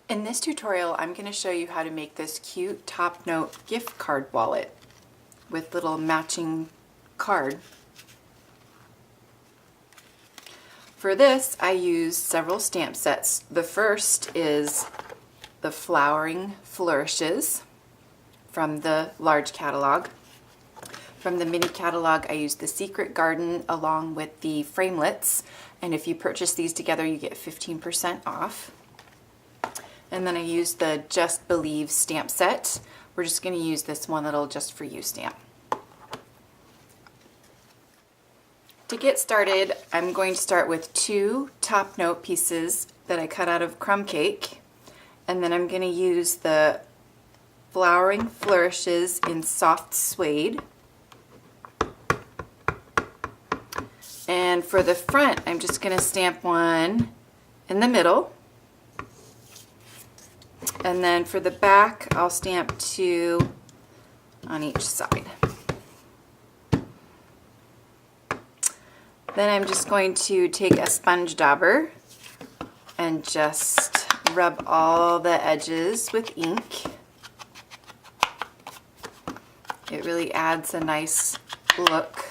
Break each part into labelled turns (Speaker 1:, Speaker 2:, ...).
Speaker 1: In this tutorial, I'm going to show you how to make this cute top note gift card wallet with little matching card. For this, I used several stamp sets. The first is the Flowering Flourishes from the large catalog. From the mini catalog, I used the Secret Garden along with the framelits, and if you purchase these together, you get 15% off. And then I used the Just Believe stamp set. We're just going to use this one little Just For You stamp. To get started, I'm going to start with 2 top note pieces that I cut out of crumb cake, and then I'm going to use the Flowering Flourishes in soft suede. And for the front, I'm just going to stamp one in the middle. And then for the back, I'll stamp 2 on each side. Then I'm just going to take a sponge dauber and just rub all the edges with ink. It really adds a nice look.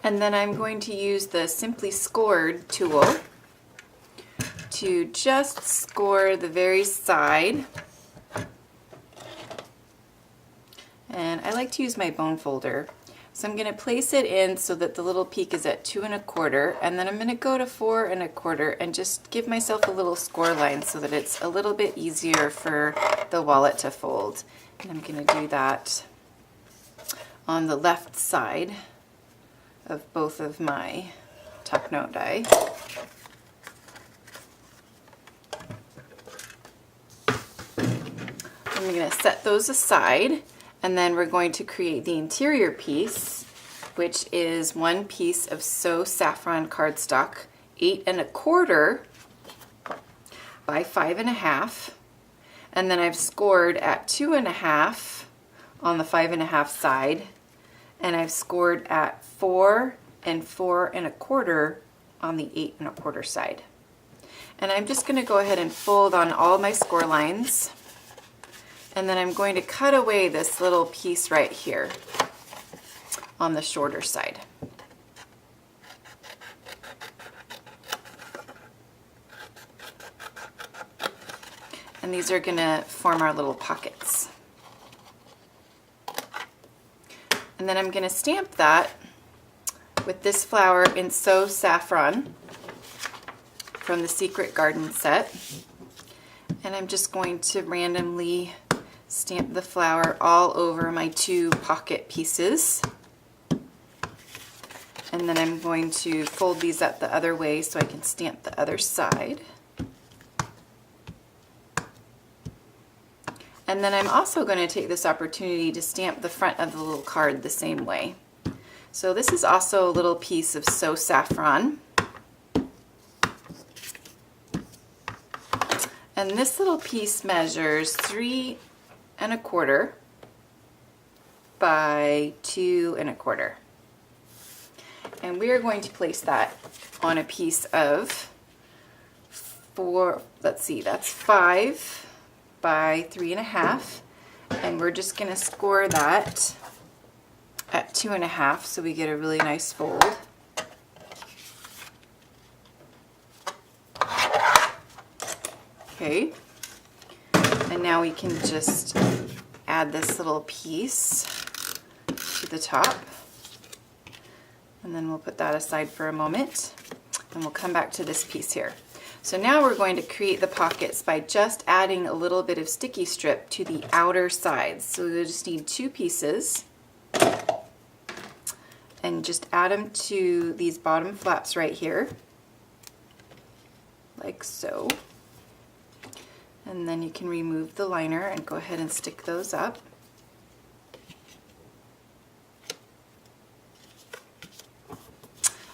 Speaker 1: And then I'm going to use the Simply Scored tool to just score the very side. And I like to use my bone folder. So I'm going to place it in so that the little peak is at 2 1/4, and then I'm going to go to 4 1/4 and just give myself a little score line so that it's a little bit easier for the wallet to fold. And I'm going to do that on the left side of both of my top note die. I'm going to set those aside, and then we're going to create the interior piece, which is 1 piece of So Saffron cardstock, 8 1/4 by 5 1/2, and then I've scored at 2 1/2 on the 5 1/2 side, and I've scored at 4 and 4 1/4 on the 8 1/4 side. And I'm just going to go ahead and fold on all my score lines. And then I'm going to cut away this little piece right here on the shorter side. And these are going to form our little pockets. And then I'm going to stamp that with this flower in So Saffron from the Secret Garden set. And I'm just going to randomly stamp the flower all over my 2 pocket pieces. And then I'm going to fold these up the other way so I can stamp the other side. And then I'm also going to take this opportunity to stamp the front of the little card the same way. So this is also a little piece of So Saffron. And this little piece measures 3 1/4 by 2 1/4. And we are going to place that on a piece of 4, let's see, that's 5 by 3 1/2. And we're just going to score that at 2 1/2 so we get a really nice fold. Okay, and now we can just add this little piece to the top, and then we'll put that aside for a moment, and we'll come back to this piece here. So now we're going to create the pockets by just adding a little bit of sticky strip to the outer sides. So we'll just need 2 pieces, and just add them to these bottom flaps right here, like so. And then you can remove the liner and go ahead and stick those up.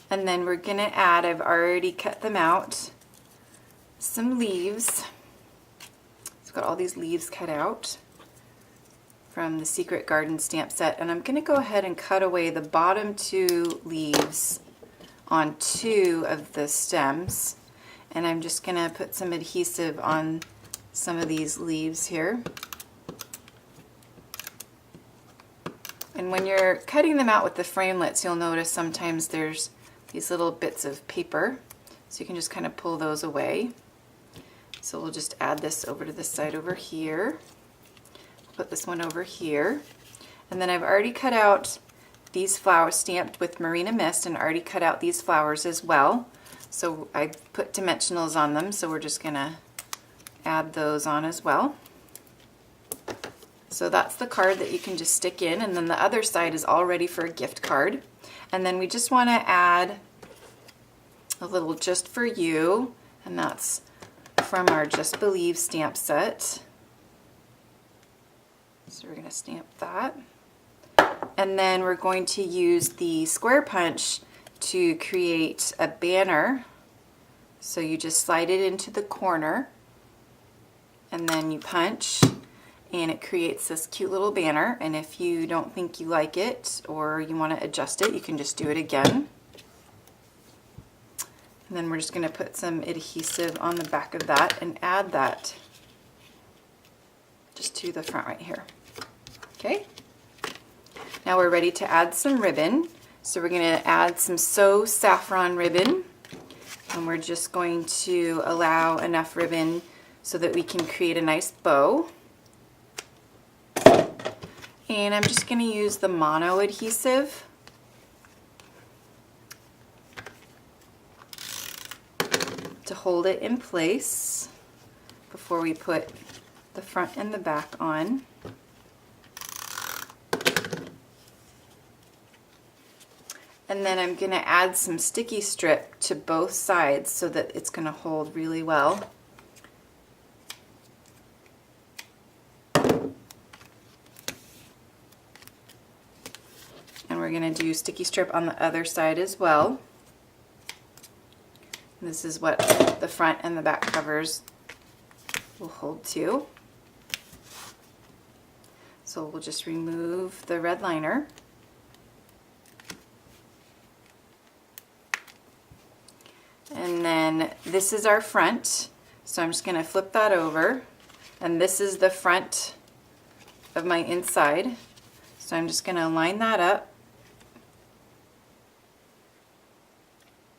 Speaker 1: And then we're going to add, I've already cut them out, some leaves. It's got all these leaves cut out from the Secret Garden stamp set. And I'm going to go ahead and cut away the bottom 2 leaves on 2 of the stems. and I'm just going to put some adhesive on some of these leaves here. And when you're cutting them out with the framelits, you'll notice sometimes there's these little bits of paper, so you can just kind of pull those away. So we'll just add this over to this side over here. Put this one over here. And then I've already cut out these flowers stamped with Marina Mist, and already cut out these flowers as well. So I put dimensionals on them, so we're just gonna add those on as well. So that's the card that you can just stick in, and then the other side is all ready for a gift card. And then we just want to add a little Just For You, and that's from our Just Believe stamp set. So we're going to stamp that. And then we're going to use the square punch to create a banner. So you just slide it into the corner, and then you punch, and it creates this cute little banner. And if you don't think you like it or you want to adjust it, you can just do it again. And then we're just going to put some adhesive on the back of that and add that just to the front right here. Okay, now we're ready to add some ribbon. So we're going to add some So Saffron ribbon, and we're just going to allow enough ribbon so that we can create a nice bow. And I'm just going to use the mono adhesive. To hold it in place before we put the front and the back on. And then I'm going to add some sticky strip to both sides so that it's going to hold really well. And we're going to do sticky strip on the other side as well. This is what the front and the back covers will hold to. So we'll just remove the red liner. And then this is our front. So I'm just going to flip that over. And this is the front of my inside. So I'm just going to line that up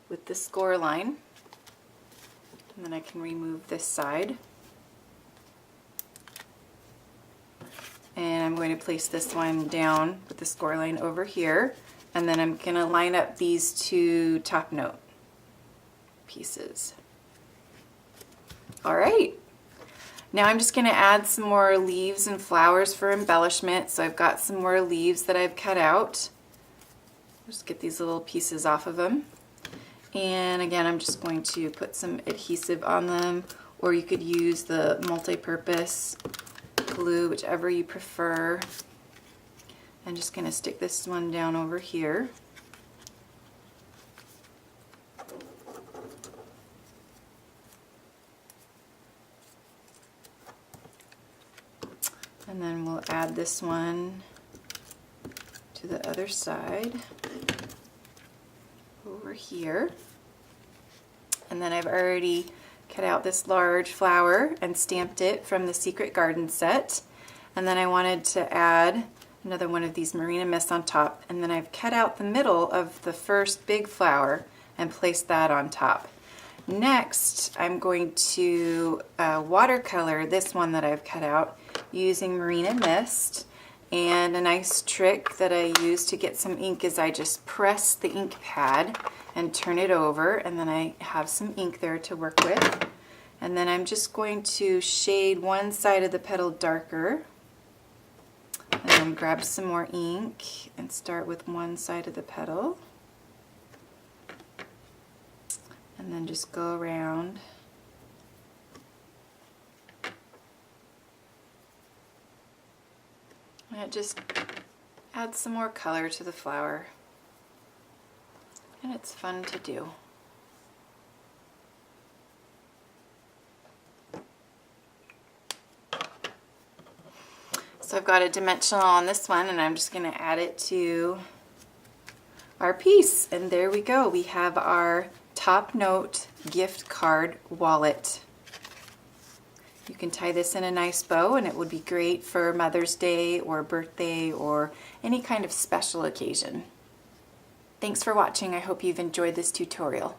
Speaker 1: with the score line. And then I can remove this side. And I'm going to place this one down with the score line over here. And then I'm going to line up these two top note pieces. All right. Now I'm just going to add some more leaves and flowers for embellishment. So I've got some more leaves that I've cut out. Just get these little pieces off of them. And again, I'm just going to put some adhesive on them, or you could use the multi-purpose glue, whichever you prefer. I'm just going to stick this one down over here. And then we'll add this one to the other side over here. And then I've already cut out this large flower and stamped it from the Secret Garden set. And then I wanted to add another one of these Marina Mist on top. And then I've cut out the middle of the first big flower and placed that on top. Next, I'm going to watercolor this one that I've cut out using Marina Mist. And a nice trick that I use to get some ink is I just press the ink pad and turn it over, and then I have some ink there to work with. And then I'm just going to shade one side of the petal darker, and then grab some more ink and start with one side of the petal. And then just go around. And it just adds some more color to the flower. And it's fun to do. So I've got a dimensional on this one, and I'm just going to add it to our piece. And there we go. We have our top Top Note gift card wallet. You can tie this in a nice bow and it would be great for Mother's Day or birthday or any kind of special occasion. Thanks for watching. I hope you've enjoyed this tutorial.